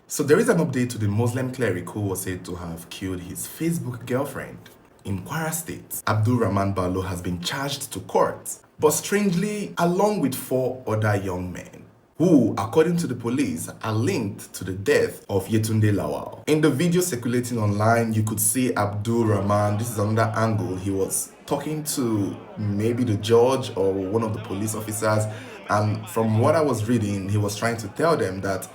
So there is an update to the Muslim cleric who was said to have killed his Facebook girlfriend. In Kwara State, Abdul Rahman Bello has been charged to court, but strangely, along with 4 other young men, who, according to the police, are linked to the death of Yetunde Lawal. In the video circulating online, you could see Abdul Rahman, this is another angle, he was talking to maybe the judge or one of the police officers, and from what I was reading, he was trying to tell them that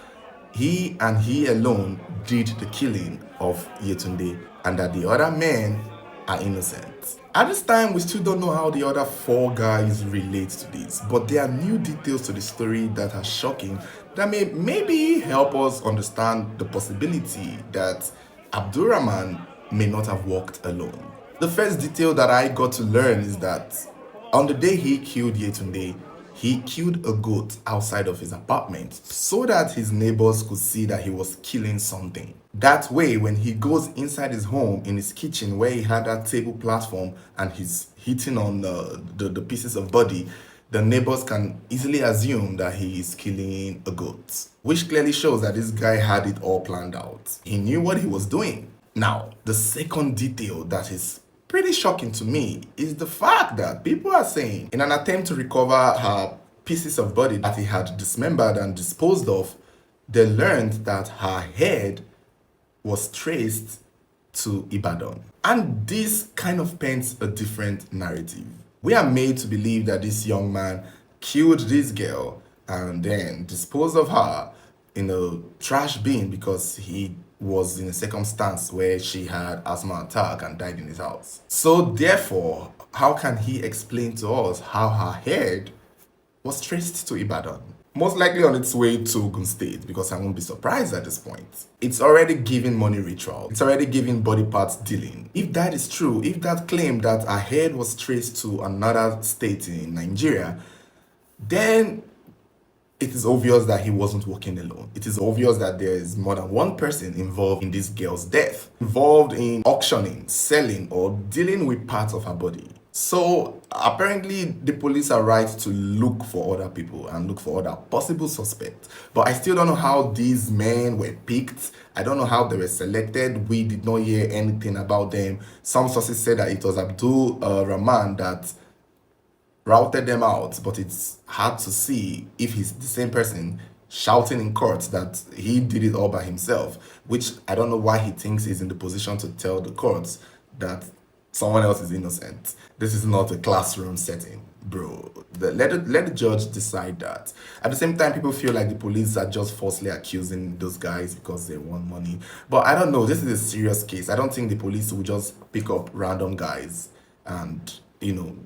he and he alone did the killing of Yetunde and that the other men are innocent. At this time, we still don't know how the other 4 guys relate to this, but there are new details to the story that are shocking that may maybe help us understand the possibility that Abdurrahman may not have walked alone. The first detail that I got to learn is that on the day he killed Yetunde, he killed a goat outside of his apartment so that his neighbors could see that he was killing something. That way, when he goes inside his home, in his kitchen where he had that table platform and he's hitting on the pieces of body, the neighbors can easily assume that he is killing a goat, which clearly shows that this guy had it all planned out. He knew what he was doing. Now, the second detail that is pretty shocking to me is the fact that people are saying in an attempt to recover her pieces of body that he had dismembered and disposed of, they learned that her head was traced to Ibadan. And this kind of paints a different narrative. We are made to believe that this young man killed this girl and then disposed of her in a trash bin because he was in a circumstance where she had asthma attack and died in his house. So therefore, how can he explain to us how her head was traced to Ibadan? Most likely on its way to Ogun State, because I won't be surprised at this point. It's already giving money ritual. It's already giving body parts dealing. If that is true, if that claim that her head was traced to another state in Nigeria, then it is obvious that he wasn't walking alone. It is obvious that there is more than one person involved in this girl's death, involved in auctioning, selling, or dealing with parts of her body. So apparently the police are right to look for other people and look for other possible suspects. But I still don't know how these men were picked. I don't know how they were selected. We did not hear anything about them. Some sources said that it was Abdul Rahman that routed them out, but it's hard to see if he's the same person shouting in court that he did it all by himself, which I don't know why he thinks he's in the position to tell the courts that someone else is innocent. This is not a classroom setting, bro. Let the judge decide that. At the same time, people feel like the police are just falsely accusing those guys because they want money. But I don't know. This is a serious case. I don't think the police will just pick up random guys and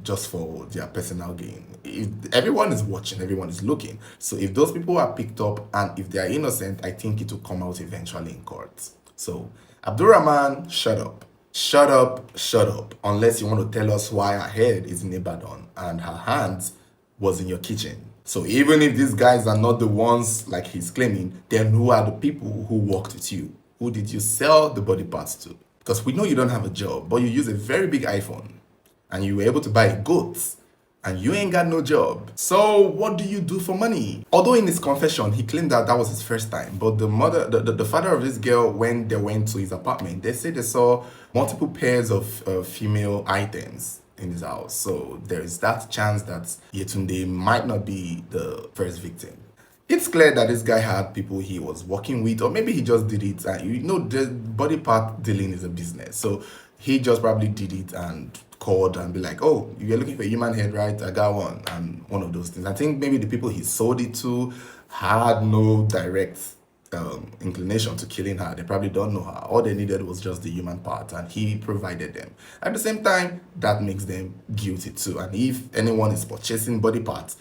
just for their personal gain. If everyone is watching, everyone is looking. So if those people are picked up and if they are innocent, I think it will come out eventually in court. So Abdurrahman, shut up. Shut up, shut up. Unless you want to tell us why her head is in Ibadan and her hands was in your kitchen. So even if these guys are not the ones like he's claiming, then who are the people who worked with you? Who did you sell the body parts to? Because we know you don't have a job, but you use a very big iPhone. And you were able to buy goats, and you ain't got no job. So what do you do for money? Although in his confession, he claimed that that was his first time, but the father of this girl, when they went to his apartment, they said they saw multiple pairs of female items in his house. So there is that chance that Yetunde might not be the first victim. It's clear that this guy had people he was working with, or maybe he just did it. And the body part dealing is a business. So he just probably did it and called and be like, oh, you're looking for a human head, right? I got one. And one of those things. I think maybe the people he sold it to had no direct inclination to killing her. They probably don't know her. All they needed was just the human part, and he provided them. At the same time, that makes them guilty too. And if anyone is purchasing body parts,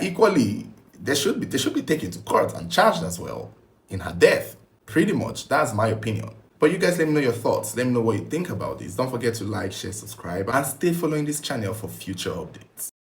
equally, they should be taken to court and charged as well in her death. Pretty much, that's my opinion. But you guys let me know your thoughts. Let me know what you think about this. Don't forget to like, share, subscribe, and stay following this channel for future updates.